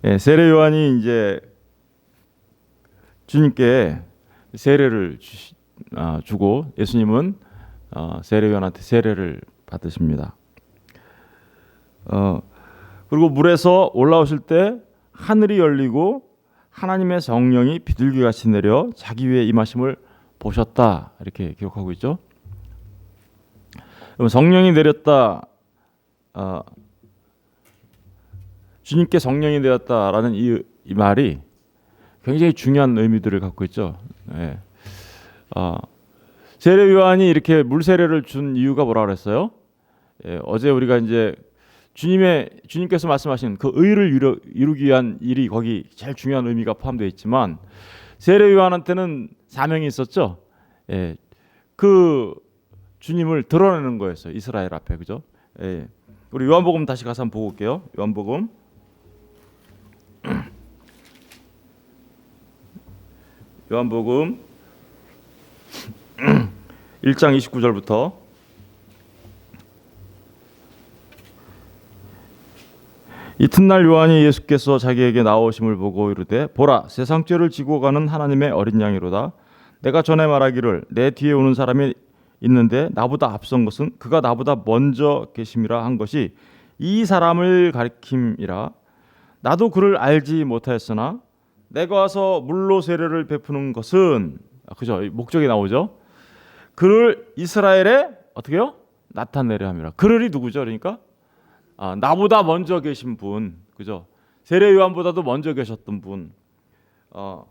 예, 세례 요한이 이제 주님께 세례를 주고 예수님은 세례 요한한테 세례를 받으십니다. 그리고 물에서 올라오실 때 하늘이 열리고 하나님의 성령이 비둘기같이 내려 자기 위에 임하심을 보셨다, 이렇게 기록하고 있죠. 그럼 성령이 내렸다, 주님께 성령이 내렸다라는 이 말이 굉장히 중요한 의미들을 갖고 있죠. 예. 세례 요한이 이렇게 물 세례를 준 이유가 뭐라 그랬어요? 예, 어제 우리가 이제 주님께서 말씀하신 그 의를 이루기 위한 일이 거기 제일 중요한 의미가 포함되어 있지만, 세례 요한한테는 사명이 있었죠. 예, 그 주님을 드러내는 거였어요, 이스라엘 앞에. 그죠? 예. 우리 요한복음 다시 가서 한번 보고 올게요. 요한복음 1장 29절부터 이튿날 요한이 예수께서 자기에게 나오심을 보고 이르되 보라, 세상 죄를 지고 가는 하나님의 어린 양이로다. 내가 전에 말하기를 내 뒤에 오는 사람이 있는데 나보다 앞선 것은 그가 나보다 먼저 계심이라 한 것이 이 사람을 가리킴이라. 나도 그를 알지 못하였으나 내가 와서 물로 세례를 베푸는 것은, 그죠? 목적이 나오죠. 그를 이스라엘에 어떻게요? 나타내려 함이라. 그를이 누구죠? 그러니까 나보다 먼저 계신 분, 그죠? 세례 요한보다도 먼저 계셨던 분. 그러니까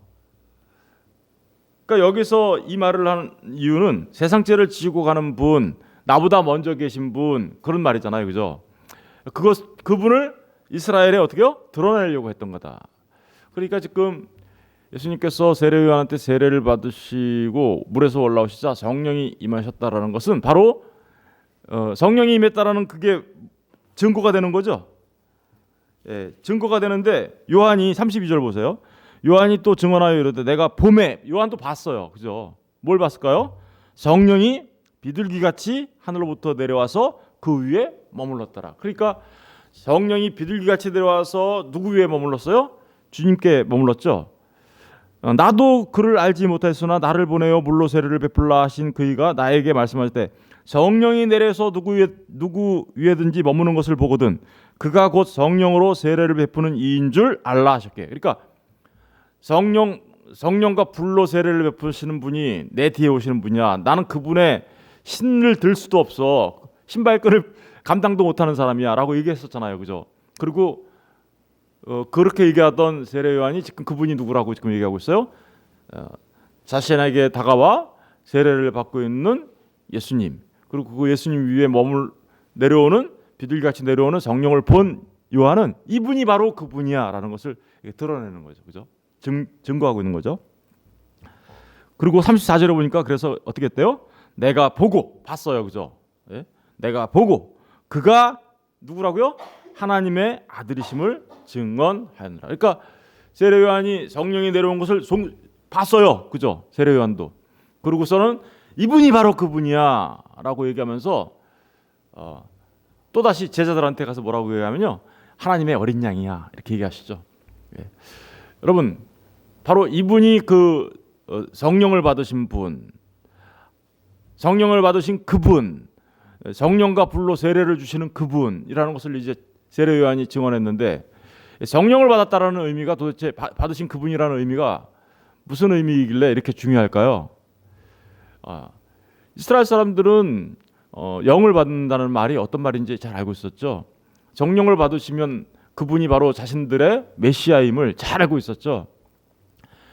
여기서 이 말을 한 이유는 세상 죄를 지고 가는 분, 나보다 먼저 계신 분, 그런 말이잖아요, 그죠? 그분을 이스라엘에 어떻게요? 드러내려고 했던 거다. 그러니까 지금 예수님께서 세례 요한한테 세례를 받으시고 물에서 올라오시자 성령이 임하셨다라는 것은 바로 성령이 임했다라는 그게 증거가 되는 거죠. 예, 증거가 되는데 요한이 32절 보세요. 요한이 또 증언하여 이르되 내가 봄에, 요한도 봤어요. 그죠? 뭘 봤을까요? 성령이 비둘기같이 하늘로부터 내려와서 그 위에 머물렀더라. 그러니까 성령이 비둘기같이 내려와서 누구 위에 머물렀어요? 주님께 머물렀죠. 나도 그를 알지 못하였으나 나를 보내어 물로 세례를 베풀라 하신 그이가 나에게 말씀하실 때 성령이 내려서 누구 위에든지 머무는 것을 보거든 그가 곧 성령으로 세례를 베푸는 이인 줄 알라 하셨게. 그러니까 성령과 불로 세례를 베푸시는 분이 내 뒤에 오시는 분이야. 나는 그분의 신을 들 수도 없어. 신발끈을 감당도 못하는 사람이야 라고 얘기했었잖아요. 그죠? 그리고 그렇게 얘기하던 세례 요한이 지금 그분이 누구라고 지금 얘기하고 있어요? 자신에게 다가와 세례를 받고 있는 예수님, 그리고 그 예수님 위에 내려오는 비둘기같이 내려오는 성령을 본 요한은 이분이 바로 그분이야 라는 것을 드러내는 거죠. 그죠? 증거하고 있는 거죠. 그리고 34절에 보니까 그래서 어떻게 했대요? 내가 보고 봤어요. 그죠? 예? 내가 보고 그가 누구라고요? 하나님의 아들이심을 증언하였느라. 그러니까 세례 요한이 성령이 내려온 것을 봤어요. 그죠? 세례 요한도. 그러고서는 이분이 바로 그분이야 라고 얘기하면서 또다시 제자들한테 가서 뭐라고 얘기하면요, 하나님의 어린 양이야 이렇게 얘기하시죠. 예. 여러분, 바로 이분이 그 성령을 받으신 분, 성령을 받으신 그분, 성령과 불로 세례를 주시는 그분이라는 것을 이제 세례 요한이 증언했는데, 성령을 받았다라는 의미가 도대체 받으신 그분이라는 의미가 무슨 의미이길래 이렇게 중요할까요? 이스라엘 사람들은 영을 받는다는 말이 어떤 말인지 잘 알고 있었죠. 성령을 받으시면 그분이 바로 자신들의 메시아임을 잘 알고 있었죠.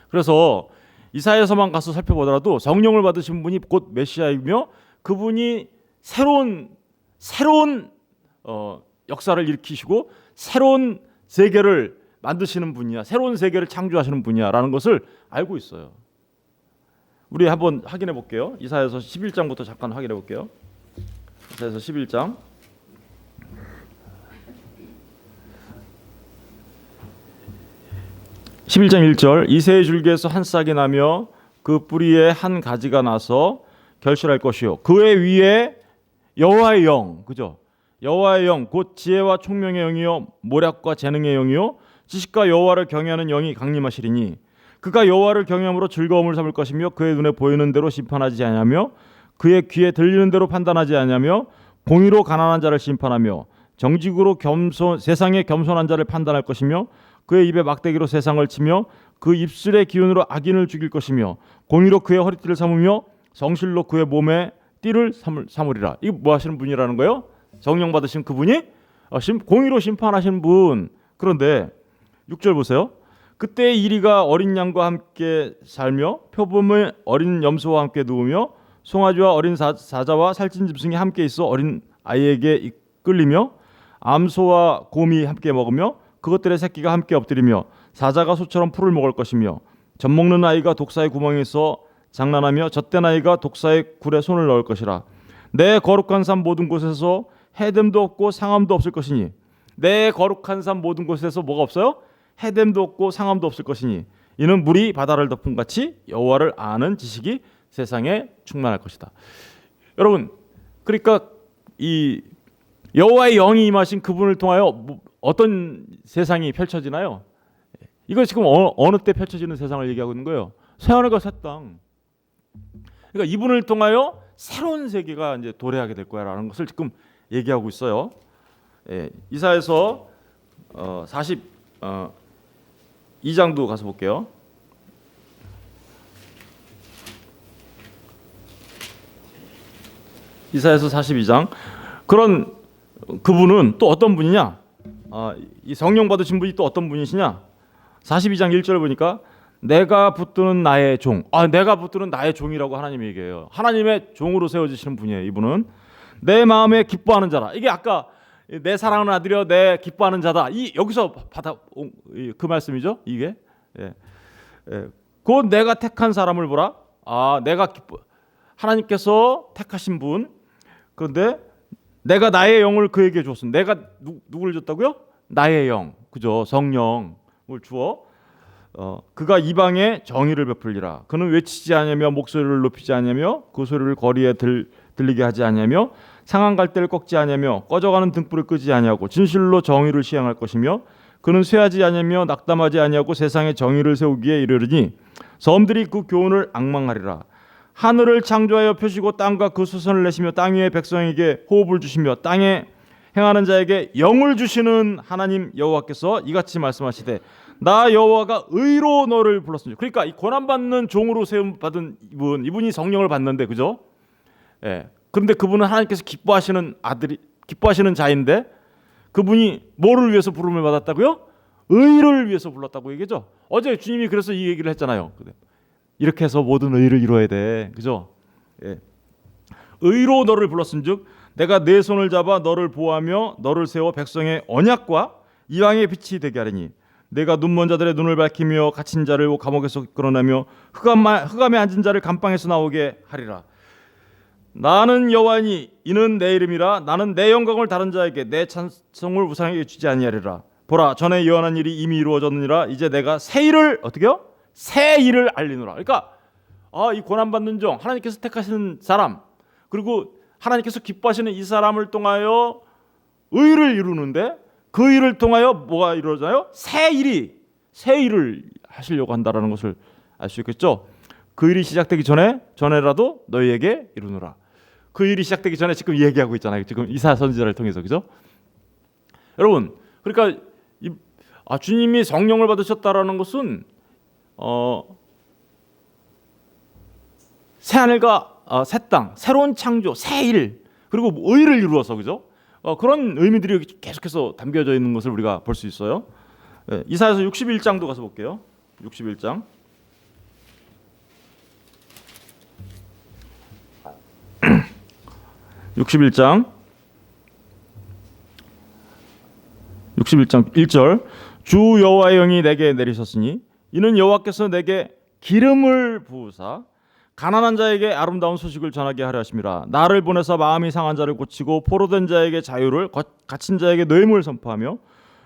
그래서 이사야서만 가서 살펴보더라도 성령을 받으신 분이 곧 메시아이며 그분이 새로운 역사를 일으키시고 새로운 세계를 만드시는 분이야, 새로운 세계를 창조하시는 분이야라는 것을 알고 있어요. 우리 한번 확인해 볼게요. 이사야서 11장부터 잠깐 확인해 볼게요. 이사야서 11장 11장 1절 이새의 줄기에서 한 싹이 나며 그 뿌리에 한 가지가 나서 결실할 것이요 그의 위에 여호와의 영, 그죠? 여호와의 영 곧 지혜와 총명의 영이요 모략과 재능의 영이요 지식과 여호와를 경외하는 영이 강림하시리니 그가 여호와를 경외함으로 즐거움을 삼을 것이며 그의 눈에 보이는 대로 심판하지 아니하며 그의 귀에 들리는 대로 판단하지 아니하며 공의로 가난한 자를 심판하며 정직으로 세상의 겸손한 자를 판단할 것이며 그의 입에 막대기로 세상을 치며 그 입술의 기운으로 악인을 죽일 것이며 공의로 그의 허리띠를 삼으며 성실로 그의 몸에 띠를 삼으리라. 이거 뭐 하시는 분이라는 거예요? 성령 받으신 그분이 공의로 심판하시는 분. 그런데 6절 보세요. 그때 이리가 어린 양과 함께 살며 표범의 어린 염소와 함께 누우며 송아지와 어린 사자와 살찐 짐승이 함께 있어 어린 아이에게 이끌리며 암소와 곰이 함께 먹으며 그것들의 새끼가 함께 엎드리며 사자가 소처럼 풀을 먹을 것이며 젖먹는 아이가 독사의 구멍에 있어 장난하며 젖된 아이가 독사의 굴에 손을 넣을 것이라. 내 거룩한 삶 모든 곳에서 해됨도 없고 상함도 없을 것이니 내 거룩한 삶 모든 곳에서 뭐가 없어요? 해됨도 없고 상함도 없을 것이니 이는 물이 바다를 덮은 같이 여호와를 아는 지식이 세상에 충만할 것이다. 여러분, 그러니까 이 여호와의 영이 임하신 그분을 통하여 어떤 세상이 펼쳐지나요? 이거 지금 어느 때 펼쳐지는 세상을 얘기하고 있는 거예요. 새하늘과 새 땅. 그러니까 이분을 통하여 새로운 세계가 이제 도래하게 될 거야라는 것을 지금 얘기하고 있어요. 이사야서 42장도 가서 볼게요. 이사야서 42장. 그런 그분은 또 어떤 분이냐? 이 성령 받으신 분이 또 어떤 분이시냐? 42장 1절 보니까 내가 붙드는 나의 종. 내가 붙드는 나의 종이라고 하나님이 얘기해요. 하나님의 종으로 세워지시는 분이에요. 이분은 내 마음에 기뻐하는 자라. 이게 아까 내 사랑하는 아들이여 내 기뻐하는 자다. 이 여기서 그 말씀이죠. 이게 곧 내가 택한 사람을 보라. 내가 하나님께서 택하신 분. 그런데 내가 나의 영을 그에게 줬습니다. 내가 누구를 줬다고요? 나의 영, 그죠? 성령을 주어 그가 이방에 정의를 베풀리라. 그는 외치지 아니하며 목소리를 높이지 아니하며 그 소리를 거리에 들리게 하지 아니하며 상한 갈대를 꺾지 아니하며 꺼져가는 등불을 끄지 아니하고 진실로 정의를 시행할 것이며 그는 쇠하지 아니하며 낙담하지 아니하고 세상에 정의를 세우기에 이르르니 섬들이 그 교훈을 앙망하리라. 하늘을 창조하여 펴시고 땅과 그 수선을 내시며 땅 위의 백성에게 호흡을 주시며 땅에 행하는 자에게 영을 주시는 하나님 여호와께서 이같이 말씀하시되 나 여호와가 의로 너를 불렀습니다. 그러니까 이 고난받는 종으로 세움 받은 이분이 성령을 받는데, 그죠? 그런데 그분은 하나님께서 기뻐하시는 자인데 그분이 뭐를 위해서 부름을 받았다고요? 의를 위해서 불렀다고 얘기죠. 어제 주님이 그래서 이 얘기를 했잖아요. 이렇게 해서 모든 의를 이루어야 돼, 그죠? 의로 너를 불렀은즉 내가 내 손을 잡아 너를 보호하며 너를 세워 백성의 언약과 이방의 빛이 되게 하리니 내가 눈먼 자들의 눈을 밝히며 갇힌 자를 감옥에서 끌어내며 흑암에 앉은 자를 감방에서 나오게 하리라. 나는 여호와니 이는 내 이름이라. 나는 내 영광을 다른 자에게 내 찬송을 우상에게 주지 아니하리라. 보라, 전에 예언한 일이 이미 이루어졌느니라. 이제 내가 새 일을 어떻게요? 새 일을 알리노라. 그러니까 이 고난받는 종, 하나님께서 택하시는 사람, 그리고 하나님께서 기뻐하시는 이 사람을 통하여 의를 이루는데 그 일을 통하여 뭐가 이루어져요? 새 일을 하시려고 한다라는 것을 알 수 있겠죠. 그 일이 시작되기 전에라도 너희에게 이루노라. 그 일이 시작되기 전에 지금 얘기하고 있잖아요. 지금 이사야 선지자를 통해서, 그죠? 여러분, 그러니까 주님이 성령을 받으셨다라는 것은 새 하늘과 새 땅, 새로운 창조, 새 일, 그리고 의를 이루어서, 그죠? 그런 의미들이 계속해서 담겨져 있는 것을 우리가 볼 수 있어요. 이사야서 61장도 가서 볼게요. 61장. (61장) 1절 주 여호와의 영이 내게 내리셨으니 이는 여호와께서 내게 기름을 부으사 가난한 자에게 아름다운 소식을 전하게 하려 하심이라. 나를 보내서 마음이 상한 자를 고치고 포로된 자에게 자유를, 갇힌 자에게 노임을 선포하며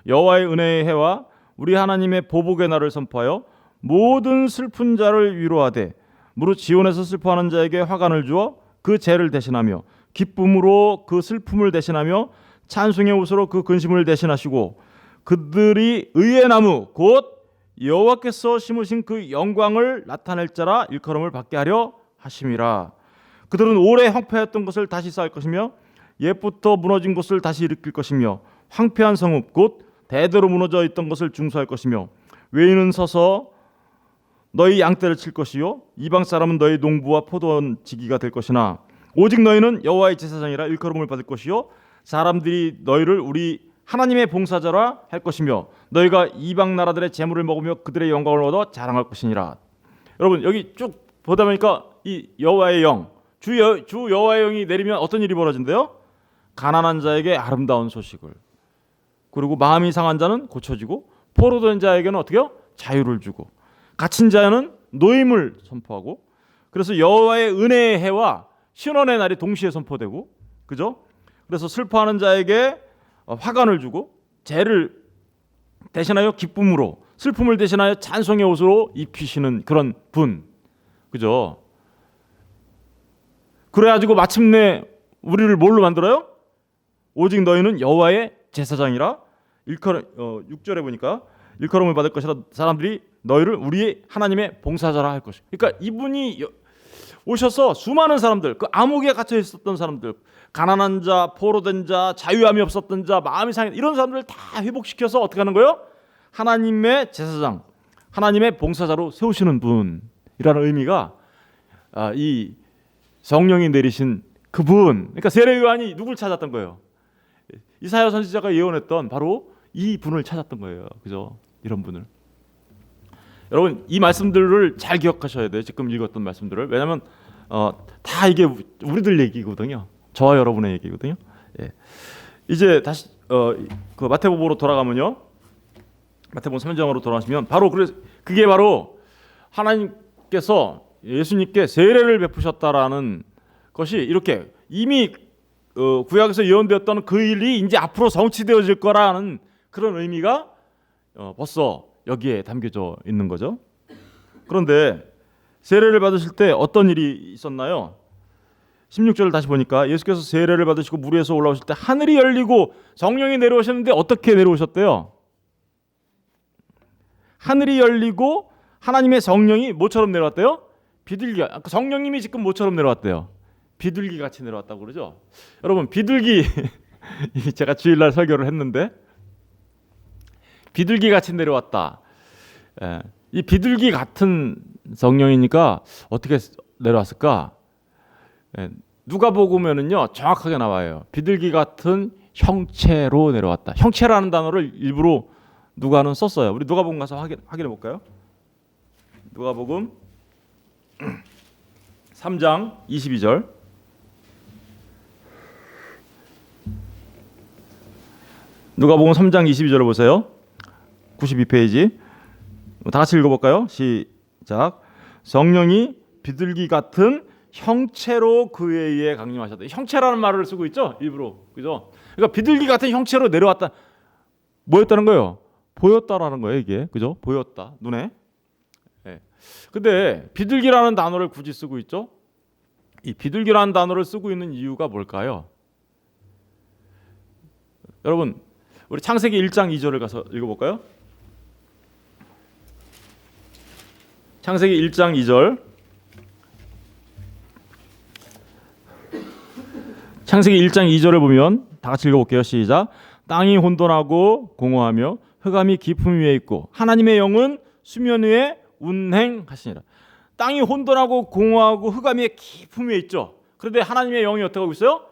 여호와의 은혜의 해와 우리 하나님의 보복의 날을 선포하여 모든 슬픈 자를 위로하되 무릇 지온에서 슬퍼하는 자에게 화관을 주어 그 죄를 대신하며 기쁨으로 그 슬픔을 대신하며 찬송의 옷으로 그 근심을 대신하시고 그들이 의의 나무 곧 여호와께서 심으신 그 영광을 나타낼 자라 일컬음을 받게 하려 하심이라. 그들은 오래 황폐했던 것을 다시 쌓을 것이며 옛부터 무너진 곳을 다시 일으킬 것이며 황폐한 성읍 곧 대대로 무너져 있던 것을 중수할 것이며 외인은 서서 너희 양떼를 칠 것이요 이방 사람은 너희 농부와 포도원지기가 될 것이나 오직 너희는 여호와의 제사장이라 일컬음을 받을 것이요 사람들이 너희를 우리 하나님의 봉사자라 할 것이며 너희가 이방 나라들의 재물을 먹으며 그들의 영광을 얻어 자랑할 것이니라. 여러분 여기 쭉 보다 보니까 이 여호와의 영, 주 여호와의 영이 내리면 어떤 일이 벌어진대요? 가난한 자에게 아름다운 소식을, 그리고 마음이 상한 자는 고쳐지고 포로된 자에게는 어떻게 해요? 자유를 주고 갇힌 자는 노임을 선포하고, 그래서 여호와의 은혜의 해와 신원의 날이 동시에 선포되고, 그죠? 그래서 슬퍼하는 자에게 화관을 주고 죄를 대신하여 기쁨으로, 슬픔을 대신하여 찬송의 옷으로 입히시는 그런 분, 그죠? 그래가지고 마침내 우리를 뭘로 만들어요? 오직 너희는 여호와의 제사장이라 6절에 보니까 일컬음을 받을 것이라 사람들이 너희를 우리의 하나님의 봉사자라 할 것이. 그러니까 이분이 오셔서 수많은 사람들, 그 암흑에 갇혀 있었던 사람들, 가난한 자, 포로된 자, 자유함이 없었던 자, 마음이 상해, 이런 사람들을 다 회복시켜서 어떻게 하는 거예요? 하나님의 제사장, 하나님의 봉사자로 세우시는 분이라는 의미가 이 성령이 내리신 그분, 그러니까 세례 요한이 누굴 찾았던 거예요? 이사야 선지자가 예언했던 바로 이 분을 찾았던 거예요. 그죠? 이런 분을. 여러분 이 말씀들을 잘 기억하셔야 돼요. 지금 읽었던 말씀들을. 왜냐하면 다 이게 우리들 얘기거든요. 저와 여러분의 얘기거든요. 예. 이제 다시 그 마태복음으로 돌아가면요. 마태복음 3장으로 돌아가시면 바로 그게 바로 하나님께서 예수님께 세례를 베푸셨다라는 것이 이렇게 이미 구약에서 예언되었던 그 일이 이제 앞으로 성취되어질 거라는 그런 의미가 벌써 여기에 담겨져 있는 거죠. 그런데 세례를 받으실 때 어떤 일이 있었나요? 16절을 다시 보니까 예수께서 세례를 받으시고 물 위에서 올라오실 때 하늘이 열리고 성령이 내려오셨는데 어떻게 내려오셨대요? 하늘이 열리고 하나님의 성령이 뭐처럼 내려왔대요? 비둘기. 성령님이 지금 뭐처럼 내려왔대요? 비둘기 같이 내려왔다고 그러죠. 여러분 비둘기 제가 주일날 설교를 했는데 비둘기 같이 내려왔다. 이 비둘기 같은 성령이니까 어떻게 내려왔을까? 누가복음에는요 정확하게 나와요. 비둘기 같은 형체로 내려왔다. 형체라는 단어를 일부러 누가는 썼어요. 우리 누가복음 가서 확인해 볼까요? 누가복음 3장 22절. 누가복음 3장 22절을 보세요. 92페이지. 다 같이 읽어볼까요? 시작. 성령이 비둘기 같은 형체로 그에 의해 강림하셨다. 형체라는 말을 쓰고 있죠, 일부러. 그죠? 그러니까 비둘기 같은 형체로 내려왔다. 뭐였다는 거예요? 보였다라는 거예요, 이게. 그죠? 보였다, 눈에. 네. 근데 비둘기라는 단어를 굳이 쓰고 있죠? 이 비둘기라는 단어를 쓰고 있는 이유가 뭘까요? 여러분, 우리 창세기 1장 2절을 가서 읽어볼까요? 창세기 1장 2절. 창세기 1장 2절을 보면 다 같이 읽어볼게요. 시작. 땅이 혼돈하고 공허하며 흑암이 깊음 위에 있고 하나님의 영은 수면 위에 운행하시니라. 땅이 혼돈하고 공허하고 흑암이 깊음 위에 있죠. 그런데 하나님의 영이 어떻게 하고 있어요?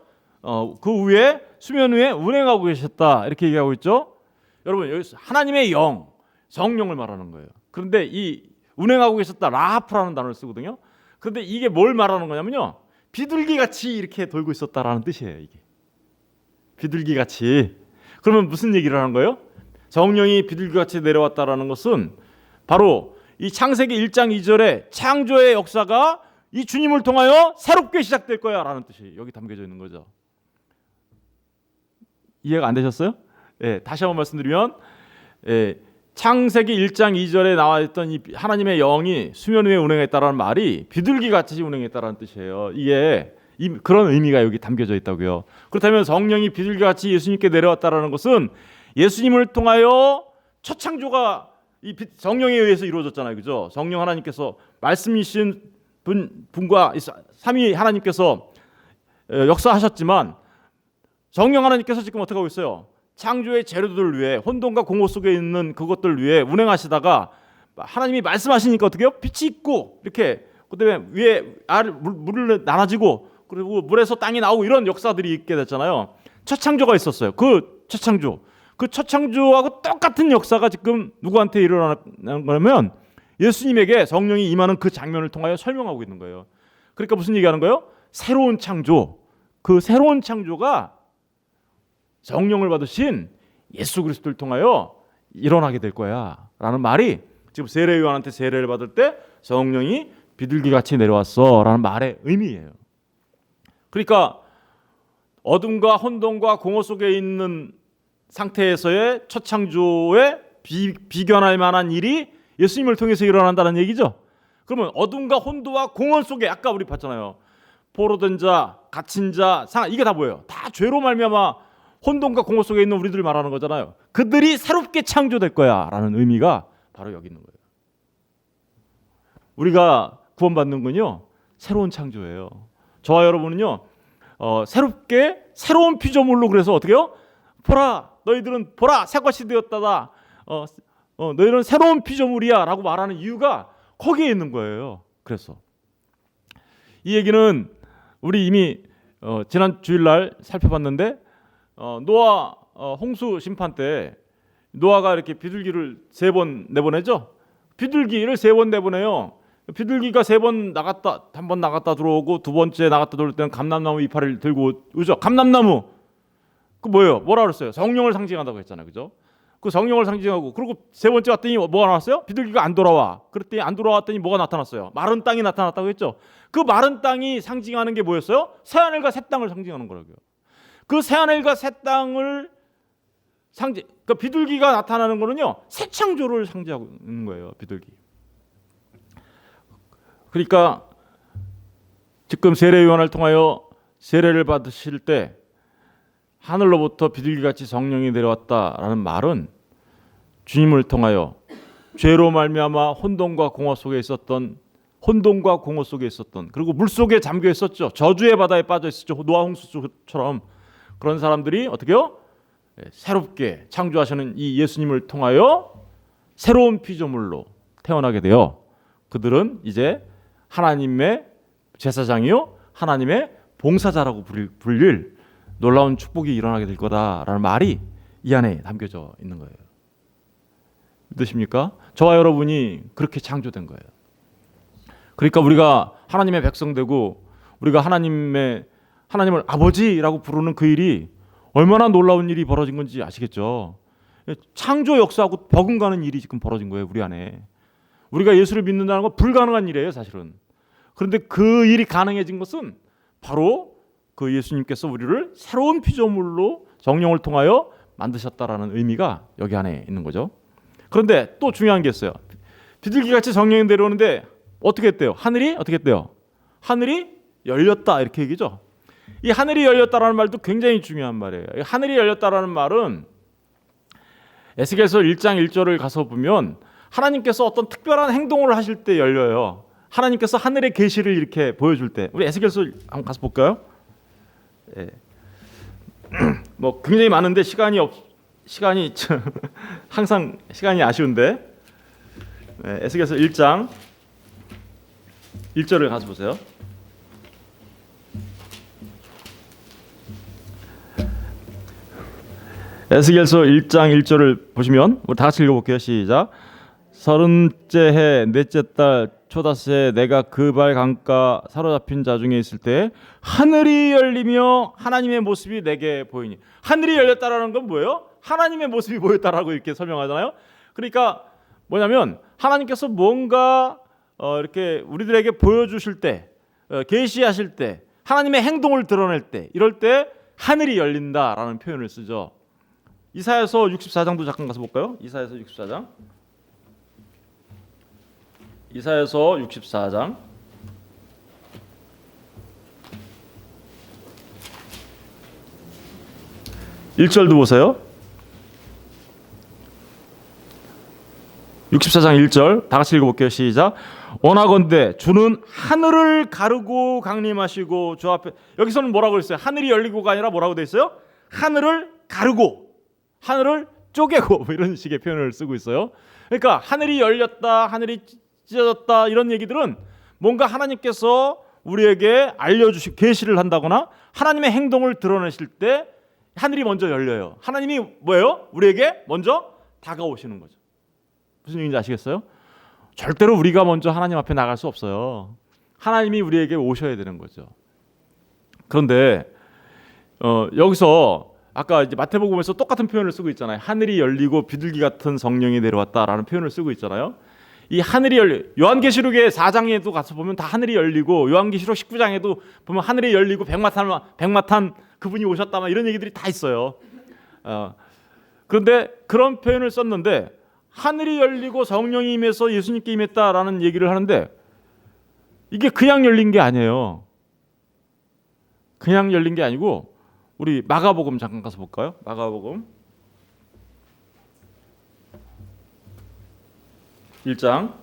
그 위에 수면 위에 운행하고 계셨다. 이렇게 얘기하고 있죠. 여러분 여기서 하나님의 영, 성령을 말하는 거예요. 그런데 이 운행하고 계셨다 라하프라는 단어를 쓰거든요. 그런데 이게 뭘 말하는 거냐면요. 비둘기같이 이렇게 돌고 있었다라는 뜻이에요. 이게 비둘기같이. 그러면 무슨 얘기를 하는 거예요? 성령이 비둘기같이 내려왔다라는 것은 바로 이 창세기 1장 2절에 창조의 역사가 이 주님을 통하여 새롭게 시작될 거야 라는 뜻이 여기 담겨져 있는 거죠. 이해가 안 되셨어요? 예, 다시 한번 말씀드리면 창세기 1장 2절에 나와 있던 이 하나님의 영이 수면 위에 운행했다라는 말이 비둘기같이 운행했다라는 뜻이에요. 이게 그런 의미가 여기 담겨져 있다고요. 그렇다면 성령이 비둘기같이 예수님께 내려왔다라는 것은 예수님을 통하여 첫 창조가 이 성령에 의해서 이루어졌잖아요, 그죠? 성령 하나님께서 말씀이신 분과 삼위 하나님께서 역사하셨지만 성령 하나님께서 지금 어떻게 하고 있어요? 창조의 재료들을 위해 혼돈과 공허 속에 있는 그것들을 위해 운행하시다가 하나님이 말씀하시니까 어떻게 해요? 빛이 있고 이렇게 그다음에 위에 물을 나눠지고 그리고 물에서 땅이 나오고 이런 역사들이 있게 됐잖아요. 첫 창조가 있었어요. 그 첫 창조하고 똑같은 역사가 지금 누구한테 일어나는 거냐면 예수님에게 성령이 임하는 그 장면을 통하여 설명하고 있는 거예요. 그러니까 무슨 얘기하는 거예요? 새로운 창조. 그 새로운 창조가 성령을 받으신 예수 그리스도를 통하여 일어나게 될 거야 라는 말이 지금 세례 요한한테 세례를 받을 때 성령이 비둘기같이 내려왔어 라는 말의 의미예요. 그러니까 어둠과 혼돈과 공허 속에 있는 상태에서의 첫 창조에 비견할 만한 일이 예수님을 통해서 일어난다는 얘기죠. 그러면 어둠과 혼돈과 공허 속에 아까 우리 봤잖아요. 포로된 자, 갇힌 자, 이게 다 뭐예요? 다 죄로 말미암아 혼돈과 공허 속에 있는 우리들을 말하는 거잖아요. 그들이 새롭게 창조될 거야 라는 의미가 바로 여기 있는 거예요. 우리가 구원받는 건요 새로운 창조예요. 저와 여러분은요 새롭게 새로운 피조물로 그래서 어떻게 해요? 보라 너희들은 보라 새것이 되었다다. 너희는 새로운 피조물이야 라고 말하는 이유가 거기에 있는 거예요. 그래서 이 얘기는 우리 이미 지난 주일날 살펴봤는데 노아 홍수 심판 때 노아가 이렇게 비둘기를 3번 내보내죠. 비둘기를 3번 내보내요. 비둘기가 3번 나갔다 한 번 나갔다 들어오고 두 번째 나갔다 들어올 때는 감람나무 이파리를 들고 오죠. 감람나무 그 뭐예요? 뭐라 그랬어요? 성령을 상징한다고 했잖아요, 그죠? 그 성령을 상징하고 그리고 3번째 왔더니 뭐가 나왔어요? 비둘기가 안 돌아와. 그랬더니 안 돌아왔더니 뭐가 나타났어요? 마른 땅이 나타났다고 했죠. 그 마른 땅이 상징하는 게 뭐였어요? 새하늘과 새 땅을 상징하는 거라고요. 그 새하늘과 새 땅을 그 비둘기가 나타나는 거는요 새 창조를 상징하고 있는 거예요. 비둘기. 그러니까 지금 세례 요한을 통하여 세례를 받으실 때 하늘로부터 비둘기같이 성령이 내려왔다라는 말은 주님을 통하여 죄로 말미암아 혼돈과 공허 속에 있었던 그리고 물속에 잠겨 있었죠. 저주의 바다에 빠져 있었죠. 노아 홍수처럼 그런 사람들이 어떻게요? 새롭게 창조하시는 이 예수님을 통하여 새로운 피조물로 태어나게 되어 그들은 이제 하나님의 제사장이요 하나님의 봉사자라고 불릴 놀라운 축복이 일어나게 될 거다라는 말이 이 안에 담겨져 있는 거예요. 믿으십니까? 저와 여러분이 그렇게 창조된 거예요. 그러니까 우리가 하나님의 백성 되고 우리가 하나님을 아버지라고 부르는 그 일이 얼마나 놀라운 일이 벌어진 건지 아시겠죠? 창조 역사하고 버금가는 일이 지금 벌어진 거예요, 우리 안에. 우리가 예수를 믿는다는 건 불가능한 일이에요, 사실은. 그런데 그 일이 가능해진 것은 바로 그 예수님께서 우리를 새로운 피조물로 성령을 통하여 만드셨다라는 의미가 여기 안에 있는 거죠. 그런데 또 중요한 게 있어요. 비둘기같이 성령이 내려오는데 어떻게 했대요? 하늘이 어떻게 했대요? 하늘이 열렸다 이렇게 얘기죠. 이 하늘이 열렸다라는 말도 굉장히 중요한 말이에요. 이 하늘이 열렸다라는 말은 에스겔서 1장 1절을 가서 보면 하나님께서 어떤 특별한 행동을 하실 때 열려요. 하나님께서 하늘의 계시를 이렇게 보여줄 때. 우리 에스겔서 한번 가서 볼까요? 예. 뭐 굉장히 많은데 시간이 항상 시간이 아쉬운데 에스겔서 1장 1절을 가서 보세요. 에스겔서 1장 1절을 보시면 우리 다 같이 읽어볼게요. 시작. 30째 해 넷째 달 초다새 내가 그발 강가 사로잡힌 자 중에 있을 때 하늘이 열리며 하나님의 모습이 내게 보이니. 하늘이 열렸다라는 건 뭐예요? 하나님의 모습이 보였다라고 이렇게 설명하잖아요. 그러니까 뭐냐면 하나님께서 뭔가 이렇게 우리들에게 보여주실 때, 계시하실 때, 하나님의 행동을 드러낼 때, 이럴 때 하늘이 열린다라는 표현을 쓰죠. 이사야서 64장도 잠깐 가서 볼까요? 이사야서 64장. 이사야서 64장 1절도 보세요. 64장 1절 다 같이 읽어볼게요. 시작. 원하건대 주는 하늘을 가르고 강림하시고 주 앞에, 여기서는 뭐라고 했어요? 하늘이 열리고가 아니라 뭐라고 돼 있어요? 하늘을 가르고, 하늘을 쪼개고, 이런 식의 표현을 쓰고 있어요. 그러니까 하늘이 열렸다, 하늘이 찢어졌다, 이런 얘기들은 뭔가 하나님께서 우리에게 알려주시, 계시를 한다거나 하나님의 행동을 드러내실 때 하늘이 먼저 열려요. 하나님이 뭐예요? 우리에게 먼저 다가오시는 거죠. 무슨 얘기인지 아시겠어요? 절대로 우리가 먼저 하나님 앞에 나갈 수 없어요. 하나님이 우리에게 오셔야 되는 거죠. 그런데 여기서 아까 이제 마태복음에서 똑같은 표현을 쓰고 있잖아요. 하늘이 열리고 비둘기 같은 성령이 내려왔다라는 표현을 쓰고 있잖아요. 이 하늘이 요한계시록의 4장에도 가서 보면 다 하늘이 열리고, 요한계시록 19장에도 보면 하늘이 열리고 백마탄 그분이 오셨다, 이런 얘기들이 다 있어요. 그런데 그런 표현을 썼는데 하늘이 열리고 성령이 임해서 예수님께 임했다라는 얘기를 하는데 이게 그냥 열린 게 아니에요. 그냥 열린 게 아니고, 우리 마가복음 잠깐 가서 볼까요? 마가복음 1장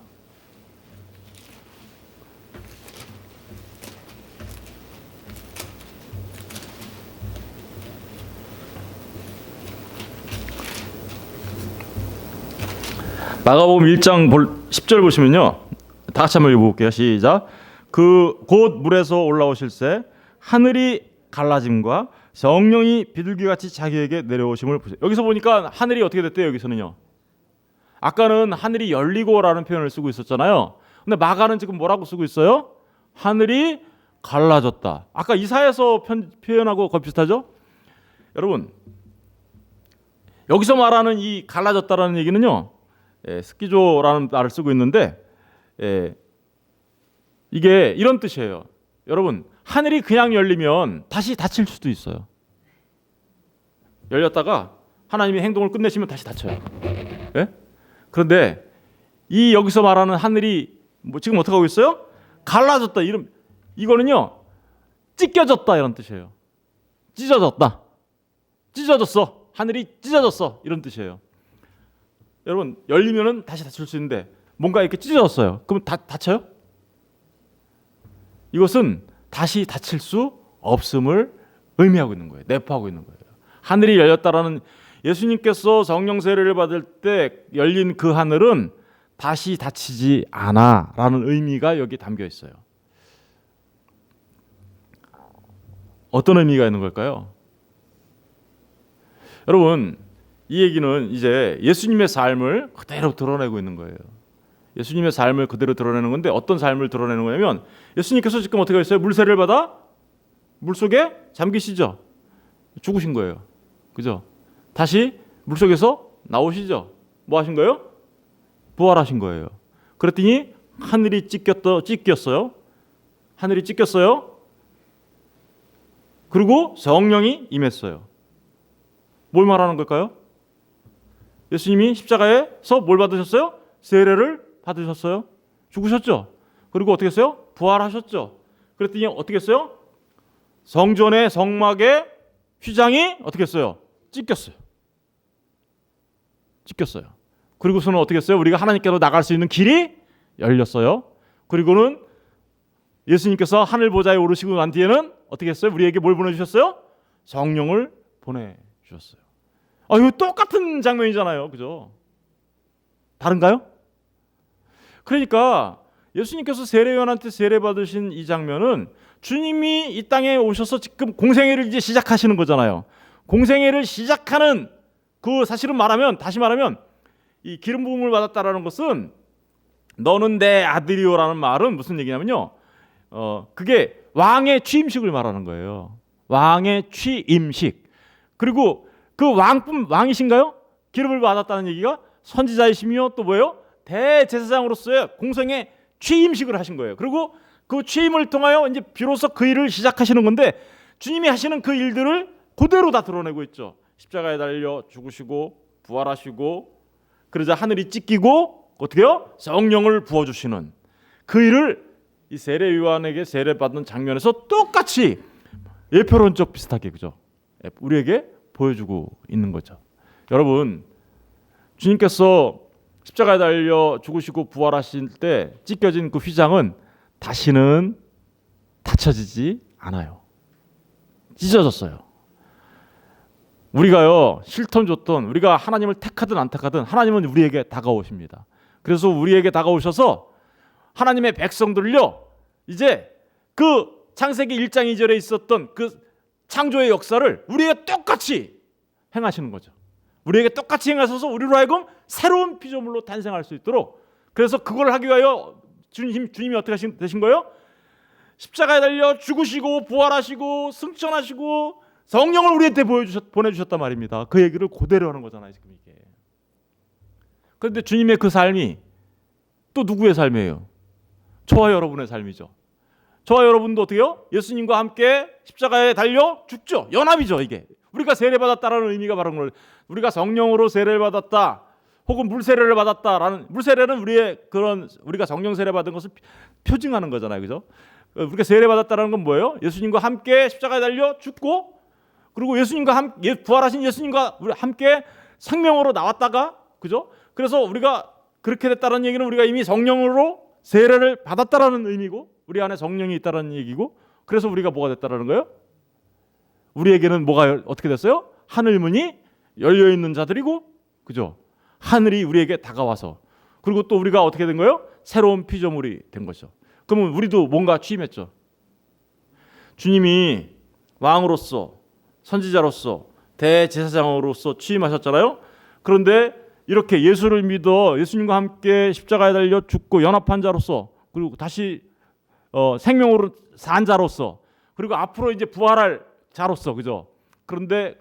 마가복음 1장 10절 보시면요, 다 같이 한번 읽어볼게요. 시작. 그 곧 물에서 올라오실새 하늘이 갈라짐과 성령이 비둘기같이 자기에게 내려오심을 보세요. 여기서 보니까 하늘이 어떻게 됐대요? 여기서는요, 아까는 하늘이 열리고라는 표현을 쓰고 있었잖아요. 근데 마가는 지금 뭐라고 쓰고 있어요? 하늘이 갈라졌다. 아까 이사야서 표현하고 거의 비슷하죠? 여러분, 여기서 말하는 이 갈라졌다라는 얘기는요, 스키조라는 말을 쓰고 있는데, 이게 이런 뜻이에요. 여러분, 하늘이 그냥 열리면 다시 닫힐 수도 있어요. 열렸다가 하나님의 행동을 끝내시면 다시 닫혀요. 예? 그런데 이 여기서 말하는 하늘이 지금 어떻게 하고 있어요? 갈라졌다. 이거는요, 찢겨졌다, 이런 뜻이에요. 찢어졌다. 찢어졌어. 하늘이 찢어졌어. 이런 뜻이에요. 여러분, 열리면은 다시 닫힐 수 있는데 뭔가 이렇게 찢어졌어요. 그럼 닫혀요? 이것은 다시 닫힐 수 없음을 의미하고 있는 거예요. 내포하고 있는 거예요. 하늘이 열렸다라는, 예수님께서 성령 세례를 받을 때 열린 그 하늘은 다시 닫히지 않아라는 의미가 여기 담겨 있어요. 어떤 의미가 있는 걸까요? 여러분, 이 얘기는 이제 예수님의 삶을 그대로 드러내고 있는 거예요. 예수님의 삶을 그대로 드러내는 건데, 어떤 삶을 드러내는 거냐면, 예수님께서 지금 어떻게 했어요? 물세례를 받아 물속에 잠기시죠. 죽으신 거예요. 그죠? 다시 물속에서 나오시죠. 뭐 하신 거예요? 부활하신 거예요. 그랬더니 하늘이 찢겼어요. 하늘이 찢겼어요. 그리고 성령이 임했어요. 뭘 말하는 걸까요? 예수님이 십자가에서 뭘 받으셨어요? 세례를 받으셨어요. 죽으셨죠. 그리고 어떻게 했어요? 부활하셨죠. 그랬더니 어떻게 했어요? 성전의 성막의 휘장이 어떻게 했어요? 찢겼어요. 그리고서는 어떻게 했어요? 우리가 하나님께로 나갈 수 있는 길이 열렸어요. 그리고는 예수님께서 하늘 보좌에 오르시고 난 뒤에는 어떻게 했어요? 우리에게 뭘 보내주셨어요? 성령을 보내주셨어요. 이거 똑같은 장면이잖아요. 그죠? 다른가요? 그러니까 예수님께서 세례요한한테 세례 받으신 이 장면은 주님이 이 땅에 오셔서 지금 공생애를 이제 시작하시는 거잖아요. 공생애를 시작하는, 그 사실은 다시 말하면 이 기름 부음을 받았다라는 것은 너는 내 아들이요라는 말은 무슨 얘기냐면요, 그게 왕의 취임식을 말하는 거예요. 왕의 취임식. 그리고 그 왕이신가요? 기름을 받았다는 얘기가 선지자이시며 또 뭐예요? 대제사장으로서의 공생의 취임식을 하신 거예요. 그리고 그 취임을 통하여 이제 비로소 그 일을 시작하시는 건데, 주님이 하시는 그 일들을 그대로 다 드러내고 있죠. 십자가에 달려 죽으시고 부활하시고, 그러자 하늘이 찢기고 어떻게요? 성령을 부어주시는 그 일을 이 세례 요한에게 세례받는 장면에서 똑같이 예표론적 비슷하게, 그죠? 우리에게 보여주고 있는 거죠. 여러분, 주님께서 십자가에 달려 죽으시고 부활하실 때 찢겨진 그 휘장은 다시는 닫혀지지 않아요. 찢어졌어요. 우리가요, 싫던 좋던, 우리가 하나님을 택하든 안 택하든 하나님은 우리에게 다가오십니다. 그래서 우리에게 다가오셔서 하나님의 백성들을요, 이제 그 창세기 1장 2절에 있었던 그 창조의 역사를 우리에게 똑같이 행하시는 거죠. 우리에게 똑같이 행하셔서 우리로 하여금 새로운 피조물로 탄생할 수 있도록, 그래서 그걸 하기 위하여 주님이 어떻게 되신 거예요? 십자가에 달려 죽으시고 부활하시고 승천하시고 성령을 우리한테 보내주셨단 말입니다. 그 얘기를 그대로 하는 거잖아요, 지금 이게. 그런데 주님의 그 삶이 또 누구의 삶이에요? 저와 여러분의 삶이죠. 저와 여러분도 어떻게 해요? 예수님과 함께 십자가에 달려 죽죠. 연합이죠, 이게. 우리가 세례받았다라는 의미가 바로 그걸, 우리가 성령으로 세례를 받았다, 혹은 물세례를 받았다라는, 물세례는 우리의 그런, 우리가 성령 세례 받은 것을 표징하는 거잖아요, 그죠? 우리가 세례 받았다라는 건 뭐예요? 예수님과 함께 십자가에 달려 죽고, 그리고 예수님과 함께 부활하신 예수님과 우리 함께 생명으로 나왔다가, 그죠? 그래서 우리가 그렇게 됐다는 얘기는 우리가 이미 성령으로 세례를 받았다라는 의미고, 우리 안에 성령이 있다라는 얘기고, 그래서 우리가 뭐가 됐다라는 거예요? 우리에게는 뭐가 어떻게 됐어요? 하늘 문이 열려 있는 자들이고, 그죠? 하늘이 우리에게 다가와서, 그리고 또 우리가 어떻게 된 거예요? 새로운 피조물이 된 거죠. 그러면 우리도 뭔가 취임했죠. 주님이 왕으로서, 선지자로서, 대제사장으로서 취임하셨잖아요. 그런데 이렇게 예수를 믿어 예수님과 함께 십자가에 달려 죽고 연합한 자로서, 그리고 다시 생명으로 산 자로서, 그리고 앞으로 이제 부활할 자로서, 그죠? 그런데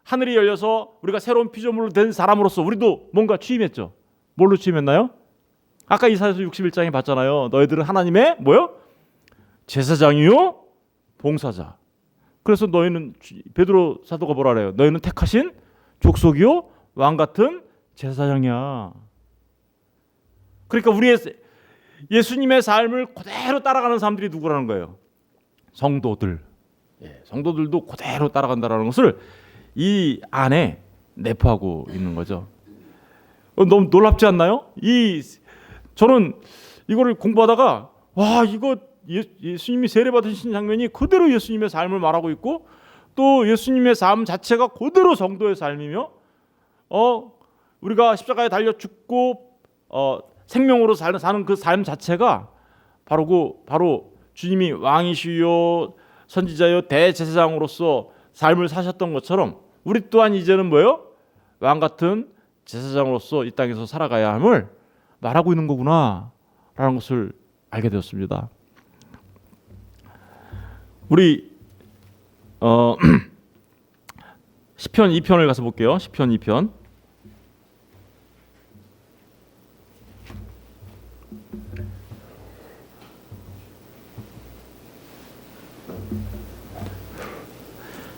하늘이 열려서 우리가 새로운 피조물로 된 사람으로서 우리도 뭔가 취임했죠. 뭘로 취임했나요? 아까 이사야서 61장에 봤잖아요. 너희들은 하나님의 뭐요? 제사장이요, 봉사자. 그래서 너희는, 베드로 사도가 뭐라 그래요? 너희는 택하신 족속이요, 왕 같은 제사장이야. 그러니까 우리의 예수님의 삶을 그대로 따라가는 사람들이 누구라는 거예요? 성도들. 성도들도 그대로 따라간다는 것을 이 안에 내포하고 있는 거죠. 너무 놀랍지 않나요? 저는 이거를 공부하다가, 와, 이거 예수님이 세례받으신 장면이 그대로 예수님의 삶을 말하고 있고, 또 예수님의 삶 자체가 그대로 성도의 삶이며, 우리가 십자가에 달려 죽고 생명으로 사는 그 삶 자체가 바로 주님이 왕이시요, 선지자요, 대제사장으로서 삶을 사셨던 것처럼 우리 또한 이제는 뭐예요? 왕 같은 제사장으로서 이 땅에서 살아가야 함을 말하고 있는 거구나 라는 것을 알게 되었습니다. 우리 시편 2편을 가서 볼게요. 시편 2편.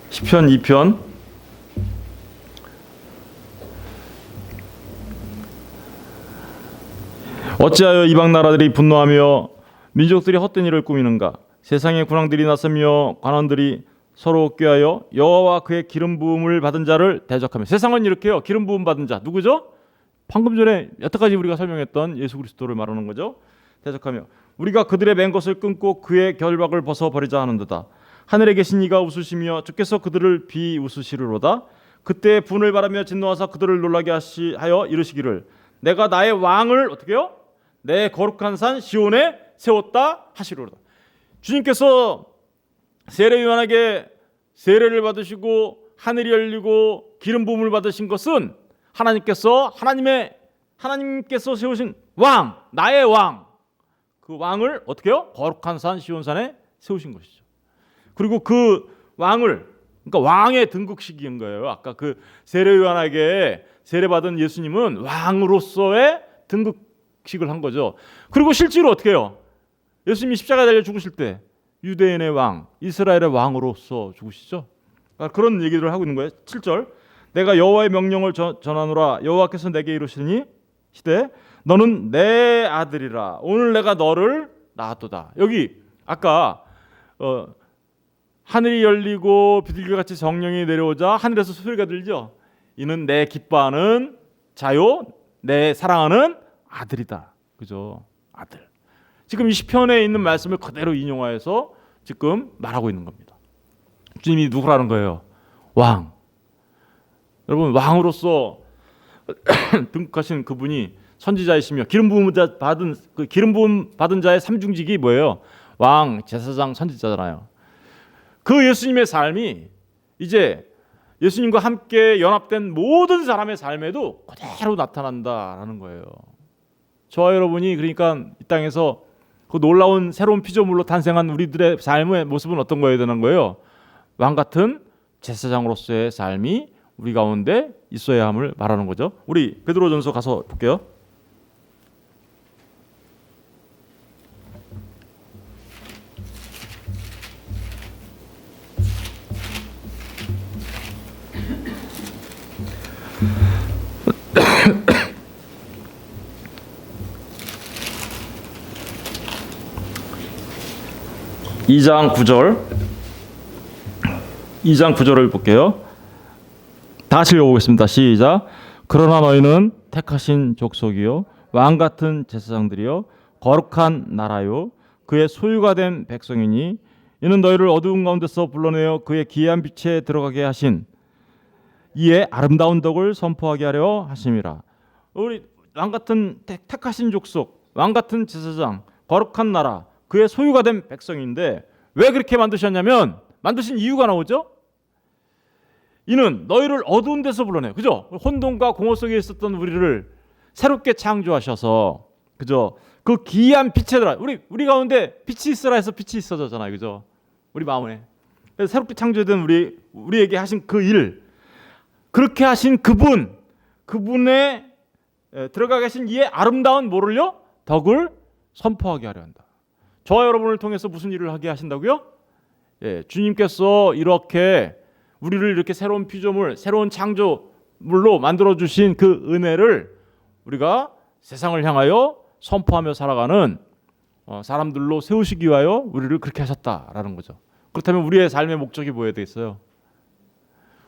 시편 2편 어찌하여 이방 나라들이 분노하며 민족들이 헛된 일을 꾸미는가? 세상의 군왕들이 나서며 관원들이 서로 꾀하여 여호와와 그의 기름 부음을 받은 자를 대적하며. 세상은 이렇게요. 기름 부음 받은 자 누구죠? 방금 전에 여태까지 우리가 설명했던 예수 그리스도를 말하는 거죠. 대적하며 우리가 그들의 맨 것을 끊고 그의 결박을 벗어버리자 하는도다. 하늘에 계신 이가 웃으시며 주께서 그들을 비웃으시리로다. 그때 분을 바라며 진노하사 그들을 놀라게 하여 이르시기를 내가 나의 왕을 어떻게요? 내 거룩한 산 시온에 세웠다 하시리로다. 주님께서 세례 요한에게 세례를 받으시고 하늘이 열리고 기름 부음을 받으신 것은 하나님께서 세우신 왕, 나의 왕, 그 왕을 어떻게요? 거룩한 산 시온산에 세우신 것이죠. 그리고 그 왕을, 그러니까 왕의 등극식인 거예요. 아까 그 세례 요한에게 세례받은 예수님은 왕으로서의 등극식을 한 거죠. 그리고 실제로 어떻게 해요? 예수님이 십자가에 달려 죽으실 때 유대인의 왕, 이스라엘의 왕으로서 죽으시죠. 그런 얘기를 하고 있는 거예요. 7절 내가 여호와의 명령을 전하노라. 여호와께서 내게 이르시니 시대 너는 내 아들이라. 오늘 내가 너를 낳았도다. 여기 아까 하늘이 열리고 비둘기같이 성령이 내려오자 하늘에서 소리가 들죠. 이는 내 기뻐하는 자요, 내 사랑하는 아들이다. 그죠? 아들. 지금 이 시편에 있는 말씀을 그대로 인용하여서 지금 말하고 있는 겁니다. 주님이 누구라는 거예요? 왕. 여러분, 왕으로서 등극하신 그분이 선지자이시며 기름 부음 받은 자의 삼중직이 뭐예요? 왕, 제사장, 선지자잖아요. 그 예수님의 삶이 이제 예수님과 함께 연합된 모든 사람의 삶에도 그대로 나타난다라는 거예요. 저와 여러분이 그러니까 이 땅에서 그 놀라운 새로운 피조물로 탄생한 우리들의 삶의 모습은 어떤 거여야 되는 거예요? 왕 같은 제사장으로서의 삶이 우리 가운데 있어야 함을 말하는 거죠. 우리 베드로전서 가서 볼게요. (2장 9절을) 볼게요. 다 같이 읽어보겠습니다. 시작. 그러나 너희는 택하신 족속이요 왕 같은 제사장들이요 거룩한 나라요 그의 소유가 된 백성이니 이는 너희를 어두운 가운데서 불러내어 그의 기이한 빛에 들어가게 하신 이에 아름다운 덕을 선포하게 하려 하심이라. 우리 왕 같은 택하신 족속, 왕 같은 제사장, 거룩한 나라, 그의 소유가 된 백성인데 왜 그렇게 만드셨냐면 만드신 이유가 나오죠. 이는 너희를 어두운 데서 불러내요. 그죠? 혼돈과 공허 속에 있었던 우리를 새롭게 창조하셔서 그죠? 그 기이한 빛에 들어 우리 가운데 빛이 있으라 해서 빛이 있어졌잖아요. 그죠? 우리 마음에. 그래서 새롭게 창조된 우리에게 하신 그 일, 그렇게 하신 그분의 들어가 계신 이의 아름다운 뭐를요? 덕을 선포하게 하려 한다. 저와 여러분을 통해서 무슨 일을 하게 하신다고요? 주님께서 이렇게 우리를 이렇게 새로운 피조물, 새로운 창조물로 만들어 주신 그 은혜를 우리가 세상을 향하여 선포하며 살아가는 사람들로 세우시기 위하여 우리를 그렇게 하셨다라는 거죠. 그렇다면 우리의 삶의 목적이 뭐여야 되겠어요?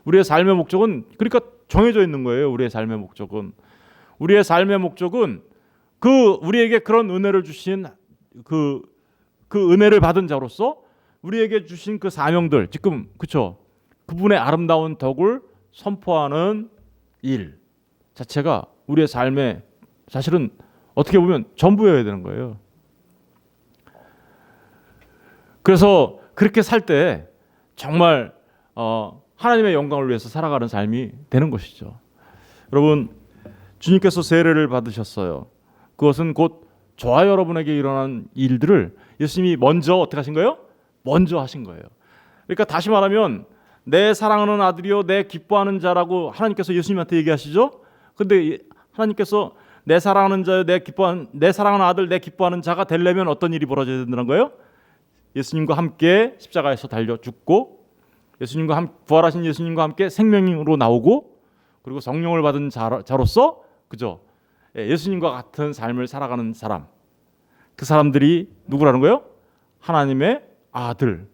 우리의 삶의 목적은 그러니까 정해져 있는 거예요. 우리의 삶의 목적은 우리에게 그런 은혜를 주신 그 은혜를 받은 자로서 우리에게 주신 그 사명들, 지금 그렇죠? 그분의 아름다운 덕을 선포하는 일 자체가 우리의 삶의 사실은 어떻게 보면 전부여야 되는 거예요. 그래서 그렇게 살 때 정말 하나님의 영광을 위해서 살아가는 삶이 되는 것이죠. 여러분, 주님께서 세례를 받으셨어요. 그것은 곧 저와 여러분에게 일어난 일들을 예수님이 먼저 어떻게 하신 거예요? 먼저 하신 거예요. 그러니까 다시 말하면 내 사랑하는 아들이요 내 기뻐하는 자라고 하나님께서 예수님한테 얘기하시죠. 근데 하나님께서 내 사랑하는 자요 내 사랑하는 아들 내 기뻐하는 자가 되려면 어떤 일이 벌어져야 된다는 거예요? 예수님과 함께 십자가에서 달려 죽고 부활하신 예수님과 함께 생명으로 나오고 그리고 성령을 받은 자로서 그죠? 예수님과 같은 삶을 살아가는 사람, 그 사람들이 누구라는 거예요? 하나님의 아들.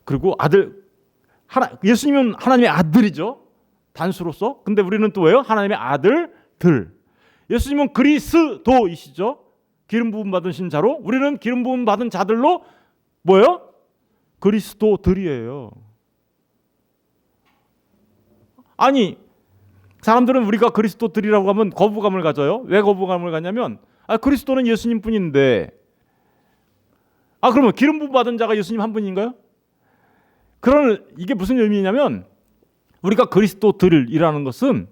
그리고 예수님은 하나님의 아들이죠. 단수로서. 근데 우리는 또 왜요? 하나님의 아들들. 예수님은 그리스도이시죠. 기름 부음 받으신 자로. 우리는 기름 부음 받은 자들로 뭐예요? 그리스도들이에요. 아니, 사람들은 우리가 그리스도들이라고 하면 거부감을 가져요. 왜 거부감을 갖냐면 그리스도는 예수님뿐인데 그러면 기름 부음 받은 자가 예수님 한 분인가요? 그런 이게 무슨 의미냐면 우리가 그리스도들이라는 것은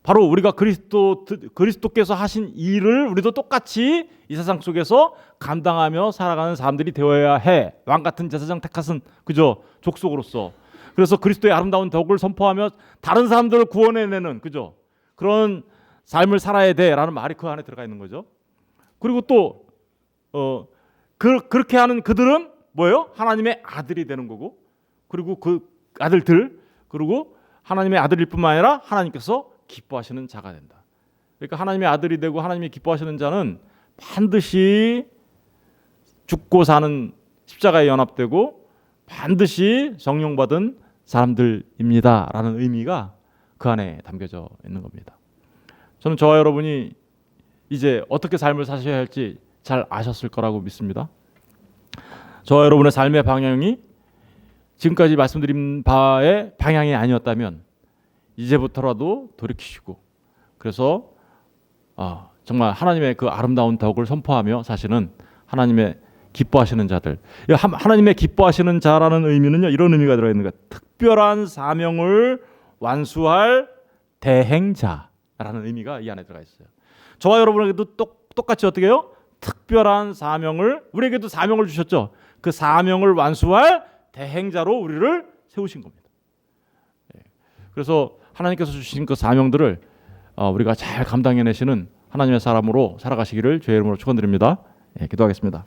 바로 우리가 그리스도께서 하신 일을 우리도 똑같이 이 세상 속에서 감당하며 살아가는 사람들이 되어야 해. 왕 같은 제사장 택하신 그죠? 족속으로서. 그래서 그리스도의 아름다운 덕을 선포하며 다른 사람들을 구원해내는 그죠? 그런 삶을 살아야 돼라는 말이 그 안에 들어가 있는 거죠. 그리고 또 그렇게 하는 그들은 뭐예요? 하나님의 아들이 되는 거고, 그리고 그 아들들, 그리고 하나님의 아들일 뿐만 아니라 하나님께서 기뻐하시는 자가 된다. 그러니까 하나님의 아들이 되고 하나님이 기뻐하시는 자는 반드시 죽고 사는 십자가에 연합되고 반드시 성령 받은 사람들입니다라는 의미가 그 안에 담겨져 있는 겁니다. 저는 저와 여러분이 이제 어떻게 삶을 사셔야 할지 잘 아셨을 거라고 믿습니다. 저와 여러분의 삶의 방향이 지금까지 말씀드린 바의 방향이 아니었다면 이제부터라도 돌이키시고, 그래서 정말 하나님의 그 아름다운 덕을 선포하며 사실은 하나님의 기뻐하시는 자들, 하나님의 기뻐하시는 자라는 의미는요, 이런 의미가 들어있는 거예요. 특별한 사명을 완수할 대행자라는 의미가 이 안에 들어가 있어요. 저와 여러분에게도 똑같이 어떻게 해요? 특별한 사명을, 우리에게도 사명을 주셨죠. 그 사명을 완수할 대행자로 우리를 세우신 겁니다. 그래서 하나님께서 주신 그 사명들을 우리가 잘 감당해내시는 하나님의 사람으로 살아가시기를 주의 이름으로 축원드립니다. 기도하겠습니다.